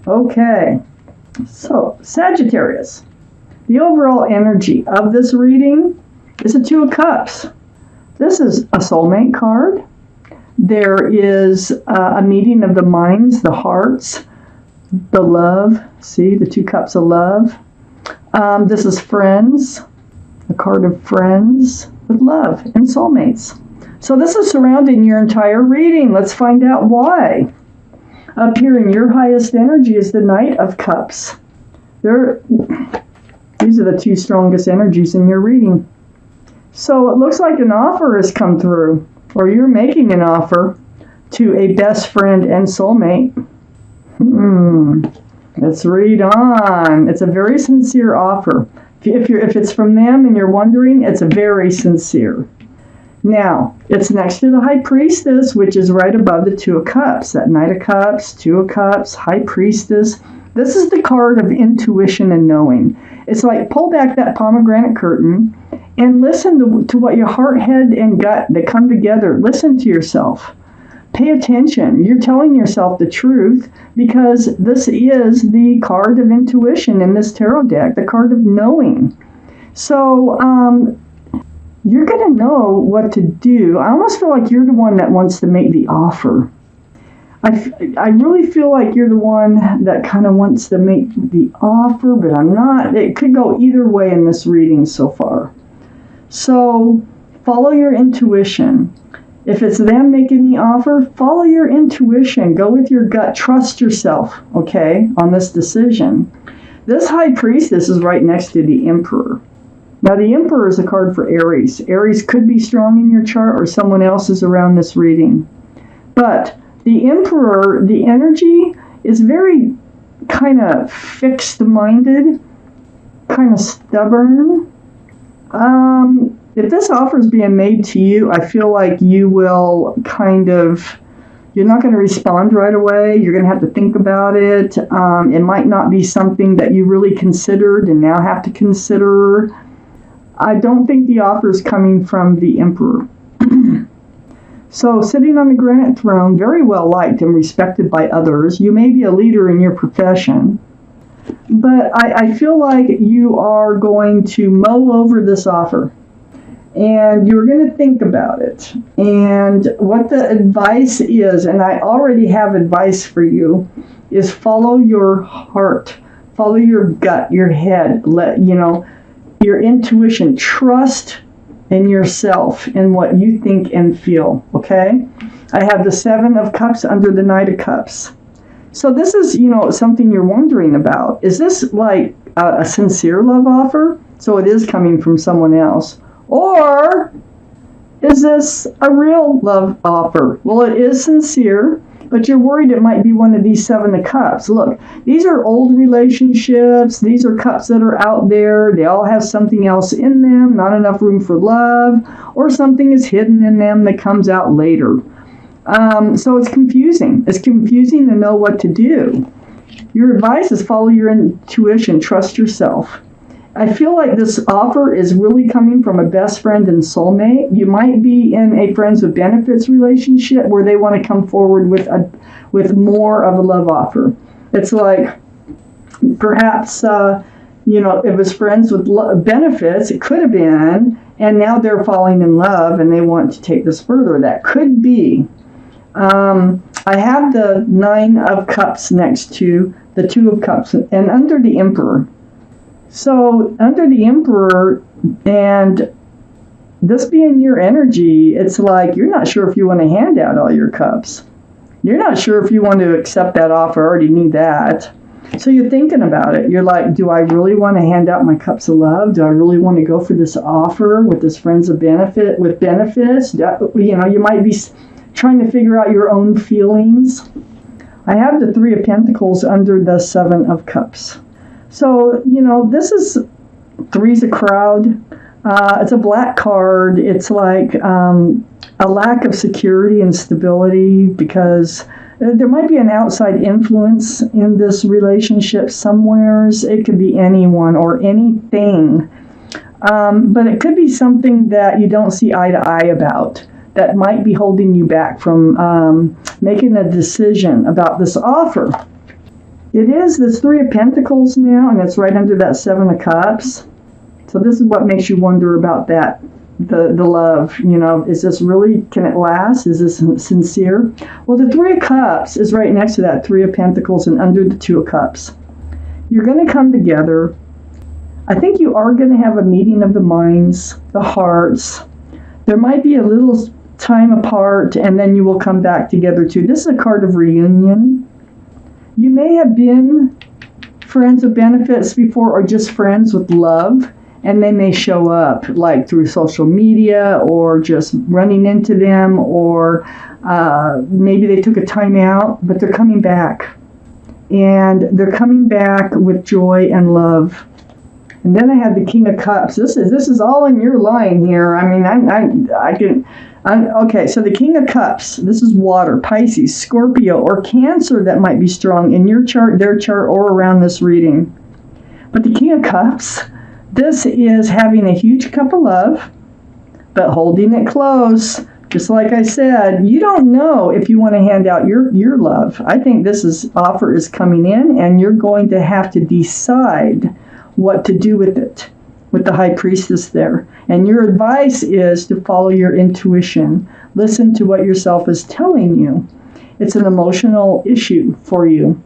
Okay, so Sagittarius. The overall energy of this reading is a Two of Cups. This is a soulmate card. There is a meeting of the minds, the hearts, the love. See, the Two Cups of love. This is friends, a card of friends with love and soulmates. So this is surrounding your entire reading. Let's find out why. Up here in your highest energy is the Knight of Cups. These are the two strongest energies in your reading. So it looks like an offer has come through, or you're making an offer to a best friend and soulmate. Let's read on. It's a very sincere offer. If it's from them and you're wondering, it's very sincere. Now, it's next to the High Priestess, which is right above the Two of Cups. That Knight of Cups, Two of Cups, High Priestess. This is the card of intuition and knowing. It's like pull back that pomegranate curtain and listen to what your heart, head, and gut, that come together. Listen to yourself. Pay attention. You're telling yourself the truth because this is the card of intuition in this tarot deck, the card of knowing. So, you're going to know what to do. I almost feel like you're the one that wants to make the offer. I really feel like you're the one that kind of wants to make the offer, but I'm not. It could go either way in this reading so far. So follow your intuition. If it's them making the offer, follow your intuition. Go with your gut. Trust yourself, okay, on this decision. This High Priestess is right next to the Emperor. Now, the Emperor is a card for Aries. Aries could be strong in your chart or someone else is around this reading. But the Emperor, the energy is very kind of fixed-minded, kind of stubborn. If this offer is being made to you, I feel like you will you're not going to respond right away. You're going to have to think about it. It might not be something that you really considered and now have to consider. I don't think the offer is coming from the Emperor. So, sitting on the granite throne, very well liked and respected by others. You may be a leader in your profession, but I feel like you are going to mull over this offer. And you're going to think about it. And what the advice is, and I already have advice for you, is follow your heart. Follow your gut, your head. Your intuition. Trust in yourself and what you think and feel, okay? I have the Seven of Cups under the Knight of Cups. So this is, something you're wondering about. Is this like a sincere love offer? So it is coming from someone else. Or is this a real love offer? Well, it is sincere, but you're worried it might be one of these Seven of Cups. Look, these are old relationships. These are cups that are out there. They all have something else in them, not enough room for love, or something is hidden in them that comes out later. So it's confusing. It's confusing to know what to do. Your advice is follow your intuition. Trust yourself. I feel like this offer is really coming from a best friend and soulmate. You might be in a friends with benefits relationship where they want to come forward with more of a love offer. It's like perhaps, it was friends with benefits, it could have been, and now they're falling in love and they want to take this further. That could be. I have the Nine of Cups next to the Two of Cups and under the Emperor. So under the Emperor, and this being your energy, it's like you're not sure if you want to hand out all your cups. You're not sure if you want to accept that offer. I already knew that. So you're thinking about it. You're like, do I really want to hand out my cups of love? Do I really want to go for this offer with this friends of benefits? You might be trying to figure out your own feelings. I have the Three of Pentacles under the Seven of Cups. So, this is three's a crowd. It's a black card. It's like a lack of security and stability because there might be an outside influence in this relationship somewheres. It could be anyone or anything. But it could be something that you don't see eye to eye about that might be holding you back from making a decision about this offer. It is this Three of Pentacles now, and it's right under that Seven of Cups. So this is what makes you wonder about that, the love. You know, is this really, can it last? Is this sincere? Well, the Three of Cups is right next to that Three of Pentacles and under the Two of Cups. You're going to come together. I think you are going to have a meeting of the minds, the hearts. There might be a little time apart, and then you will come back together too. This is a card of reunion. You may have been friends with benefits before, or just friends with love, and they may show up like through social media or just running into them, or maybe they took a time out, but they're coming back. And they're coming back with joy and love. And then I have the King of Cups. This is all in your line here. I mean, okay, so the King of Cups, this is water, Pisces, Scorpio, or Cancer that might be strong in your chart, their chart, or around this reading. But the King of Cups, this is having a huge cup of love, but holding it close. Just like I said, you don't know if you want to hand out your love. I think offer is coming in, and you're going to have to decide what to do with it, with the High Priestess there. And your advice is to follow your intuition. Listen to what yourself is telling you. It's an emotional issue for you.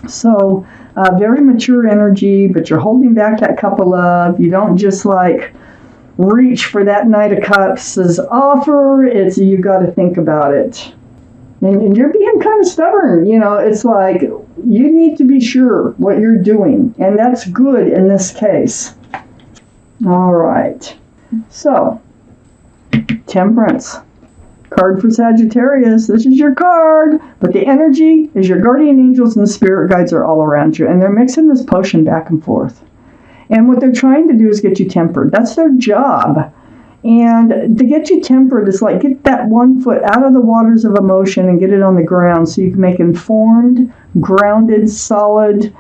So, very mature energy, but you're holding back that cup of love. You don't just like reach for that Knight of Cups' offer. It's you got to think about it. And you're being kind of stubborn. You know, it's like you need to be sure what you're doing. And that's good in this case. All right. So, Temperance. Card for Sagittarius. This is your card. But the energy is your guardian angels and spirit guides are all around you. And they're mixing this potion back and forth. And what they're trying to do is get you tempered. That's their job. And to get you tempered is like get that one foot out of the waters of emotion and get it on the ground so you can make informed, grounded, solid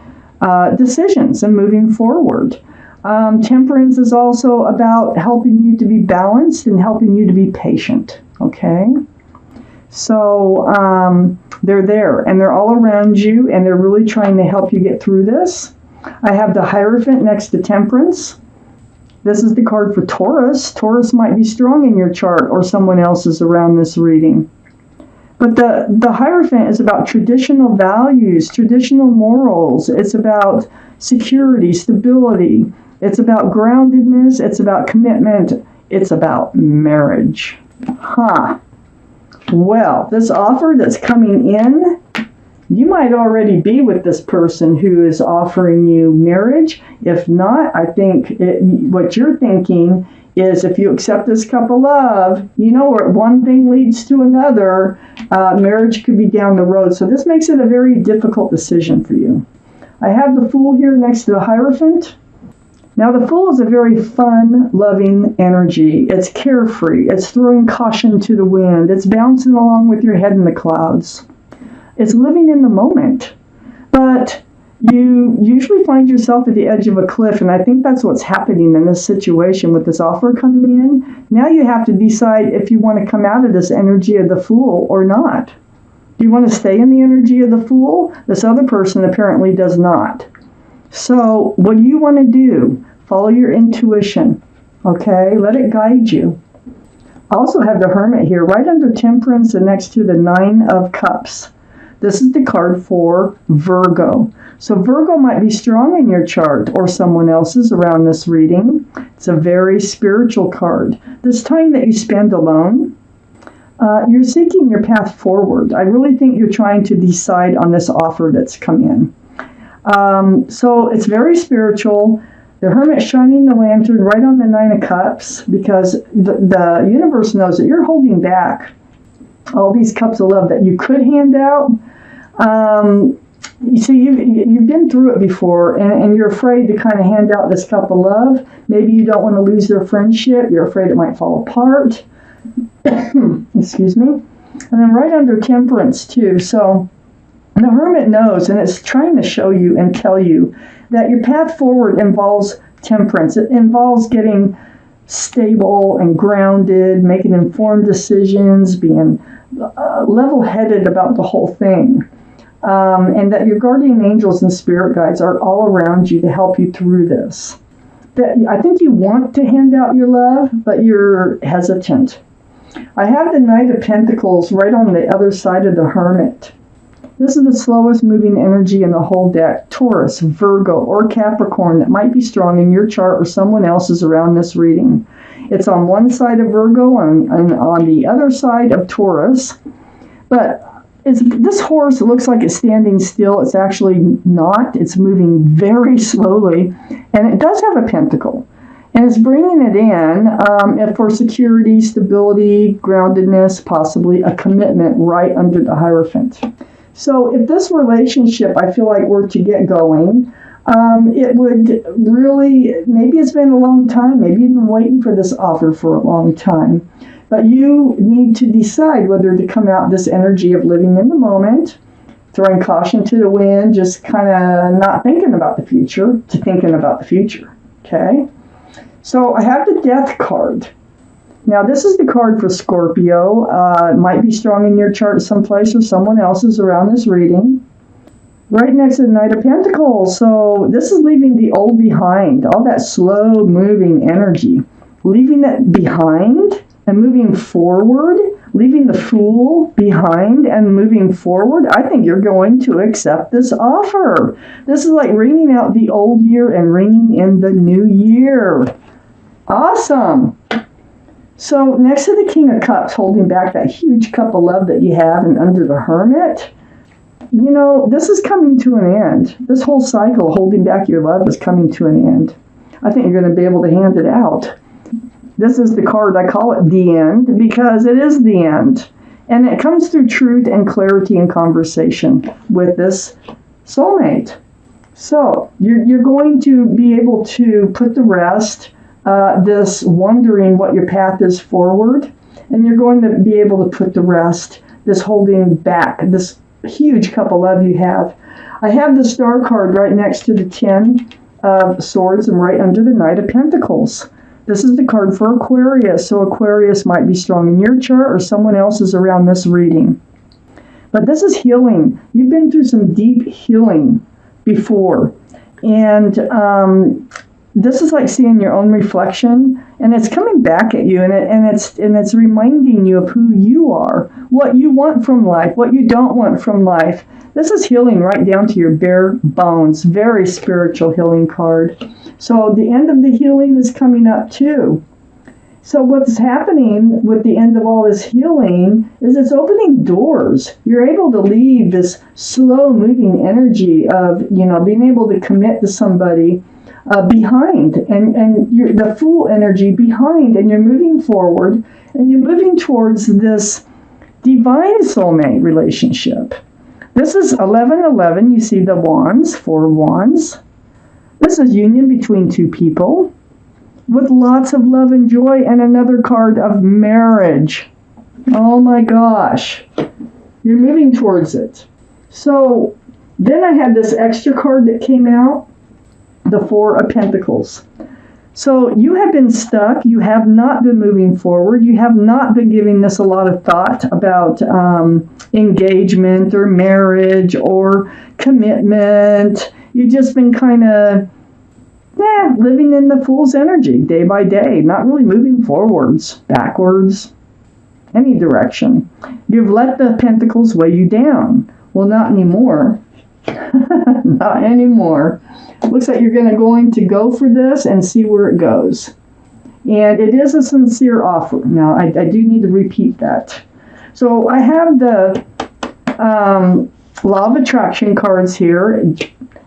decisions and moving forward. Temperance is also about helping you to be balanced and helping you to be patient. Okay? So they're there and they're all around you and they're really trying to help you get through this. I have the Hierophant next to Temperance. This is the card for Taurus. Taurus might be strong in your chart or someone else's around this reading. But the Hierophant is about traditional values, traditional morals. It's about security, stability. It's about groundedness. It's about commitment. It's about marriage. Well, this offer that's coming in, you might already be with this person who is offering you marriage. If not, I think what you're thinking is if you accept this cup of love, you know where one thing leads to another, marriage could be down the road. So this makes it a very difficult decision for you. I have the Fool here next to the Hierophant. Now the Fool is a very fun, loving energy. It's carefree. It's throwing caution to the wind. It's bouncing along with your head in the clouds. It's living in the moment. But you usually find yourself at the edge of a cliff, and I think that's what's happening in this situation with this offer coming in. Now you have to decide if you want to come out of this energy of the Fool or not. Do you want to stay in the energy of the Fool? This other person apparently does not. So what do you want to do? Follow your intuition, okay? Let it guide you. I also have the Hermit here, right under Temperance and next to the Nine of Cups. This is the card for Virgo. So Virgo might be strong in your chart or someone else's around this reading. It's a very spiritual card. This time that you spend alone, you're seeking your path forward. I really think you're trying to decide on this offer that's come in. So it's very spiritual. The Hermit shining the lantern right on the Nine of Cups because the universe knows that you're holding back all these cups of love that you could hand out. You see, you've been through it before, and you're afraid to kind of hand out this cup of love. Maybe you don't want to lose their friendship. You're afraid it might fall apart. Excuse me. And then right under Temperance, too. So the Hermit knows, and it's trying to show you and tell you that your path forward involves temperance. It involves getting stable and grounded, making informed decisions, being level-headed about the whole thing. and that your guardian angels and spirit guides are all around you to help you through this. That I think you want to hand out your love, but you're hesitant. I have the Knight of Pentacles right on the other side of the Hermit. This is the slowest moving energy in the whole deck. Taurus, Virgo, or Capricorn that might be strong in your chart or someone else's around this reading. It's on one side of Virgo and on the other side of Taurus. But this horse looks like it's standing still. It's actually not. It's moving very slowly. And it does have a pentacle. And it's bringing it in for security, stability, groundedness, possibly a commitment right under the Hierophant. So if this relationship, I feel like, were to get going, it would really, maybe it's been a long time, maybe you've been waiting for this offer for a long time, but you need to decide whether to come out this energy of living in the moment, throwing caution to the wind, just kind of not thinking about the future, to thinking about the future, okay? So I have the Death card. Now, this is the card for Scorpio. It might be strong in your chart someplace or someone else's around this reading. Right next to the Knight of Pentacles. So this is leaving the old behind, all that slow-moving energy. Leaving it behind and moving forward, leaving the Fool behind and moving forward. I think you're going to accept this offer. This is like ringing out the old year and ringing in the new year. Awesome. So next to the King of Cups, holding back that huge cup of love that you have, and under the Hermit, you know, this is coming to an end. This whole cycle, holding back your love, is coming to an end. I think you're going to be able to hand it out. This is the card, I call it the end, because it is the end. And it comes through truth and clarity and conversation with this soulmate. So you're going to be able to put to rest this wondering what your path is forward, and you're going to be able to put to rest this holding back, this huge cup of love you have. I have the Star card right next to the 10 of Swords and right under the Knight of Pentacles. This is the card for Aquarius, so Aquarius might be strong in your chart or someone else's around this reading. But this is healing. You've been through some deep healing before, and this is like seeing your own reflection, and it's coming back at you, and it's reminding you of who you are, what you want from life, what you don't want from life. This is healing right down to your bare bones. Very spiritual healing card. So the end of the healing is coming up too. So what's happening with the end of all this healing is it's opening doors. You're able to leave this slow-moving energy of, you know, being able to commit to somebody behind, and you're the Fool energy behind, and you're moving forward, and you're moving towards this divine soulmate relationship. This is 11:11. You see the wands, 4 wands. This is union between two people with lots of love and joy, and another card of marriage. Oh my gosh. You're moving towards it. So then I had this extra card that came out, the 4 of Pentacles. So you have been stuck. You have not been moving forward. You have not been giving this a lot of thought about engagement or marriage or commitment. You've just been kind of living in the Fool's energy day by day, not really moving forwards, backwards, any direction. You've let the Pentacles weigh you down. Well, not anymore. Not anymore. Looks like you're going to go for this and see where it goes. And it is a sincere offer. Now, I do need to repeat that. So I have the Law of Attraction cards here.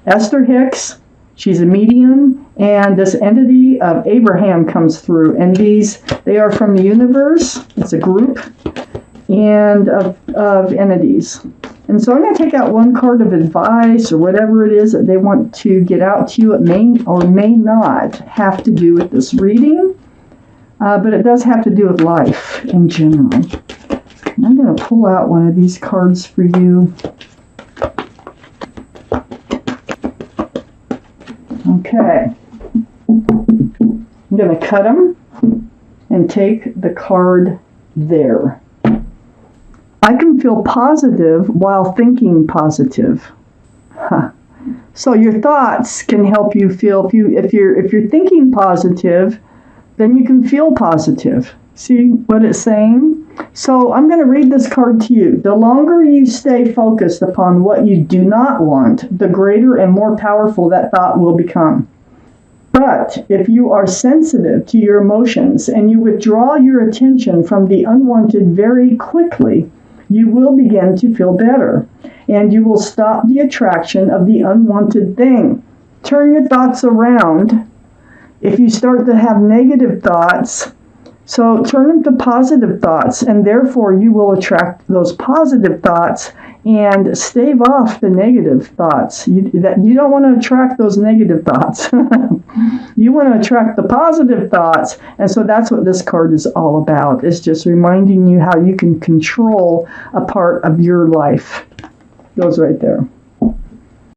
Esther Hicks, she's a medium, and this entity of Abraham comes through. And they are from the universe. It's a group and of entities. And so I'm going to take out one card of advice or whatever it is that they want to get out to you. It may or may not have to do with this reading, but it does have to do with life in general. And I'm going to pull out one of these cards for you. Okay. I'm going to cut them and take the card there. I can feel positive while thinking positive. Huh. So your thoughts can help you feel, if you're thinking positive, then you can feel positive. See what it's saying? So I'm going to read this card to you. The longer you stay focused upon what you do not want, the greater and more powerful that thought will become. But if you are sensitive to your emotions and you withdraw your attention from the unwanted very quickly, you will begin to feel better, and you will stop the attraction of the unwanted thing. Turn your thoughts around. If you start to have negative thoughts, so turn them to positive thoughts, and therefore you will attract those positive thoughts and stave off the negative thoughts. You don't want to attract those negative thoughts. You want to attract the positive thoughts, and so that's what this card is all about. It's just reminding you how you can control a part of your life. Goes right there.